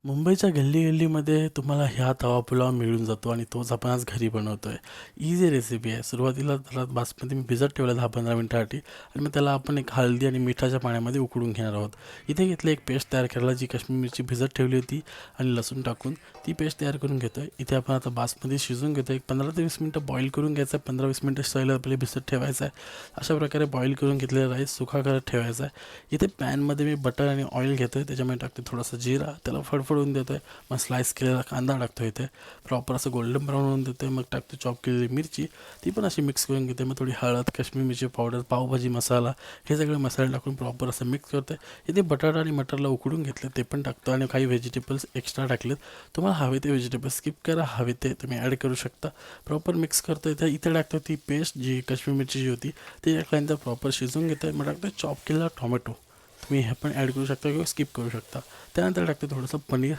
मुंबईच्या गल्ली-गल्लीमध्ये तुम्हाला ह्या तवा पुलाव मिळून जातो आणि तोच आपण आज घरी बनवतोय. इझी रेसिपी आहे. सुरुवातीला त्याला बासमती मी भिजत ठेवला 10-15 मिनिटासाठी आणि मग त्याला आपण एक हळदी आणि मिठाच्या पाण्यामध्ये उकळून घेणार आहोत. इथे घेतलं एक पेस्ट तयार करायला जी काश्मीरी मिरची भिजत ठेवली होती आणि लसूण टाकून ती पेस्ट तयार करून घेतोय. इथे आपण आता बासमती शिजवून घेतोय. एक 15 ते 20 मिनिटं बॉईल करून घ्यायचं आहे. 15-20 मिनिटं सैल आपले भिजत ठेवायचं आहे. अशा प्रकारे बॉईल करून घेतलेला राईस सुका करत ठेवायचा आहे. इथे पॅनमध्ये मी बटर आणि ऑइल घेतोय. त्याच्यामध्ये टाकते थोडासा जिरा, त्याला फडफडून देतोय. मग स्लाइस केलेला कांदा टाकतो इथे, प्रॉपर असं गोल्डन ब्राऊन होऊन देते. मग टाकतो चॉप केलेली मिरची, ती पण अशी मिक्स करून घेते. मग थोडी हळद, काश्मीरी मिरची पावडर, पावभाजी मसाला, हे सगळे मसाले टाकून प्रॉपर असं मिक्स करते. इथे बटाटा आणि मटरला उकडून घेतलं ते पण टाकतो आणि काही व्हेजिटेबल्स एक्स्ट्रा टाकलेत. तुम्हाला हवे ते व्हेजिटेबल्स स्किप करा, हवे ते तुम्ही ॲड करू शकता. प्रॉपर मिक्स करतो इथे. इथे टाकतो ती पेस्ट जी काश्मीरी मिरची जी होती ती टाकल्यानंतर प्रॉपर शिजवून घेते. मग टाकतो चॉप केलेला टोमॅटो, तुम्ही हे पण ॲड करू शकता किंवा स्किप करू शकता. त्यानंतर टाकते थोडंसं पनीर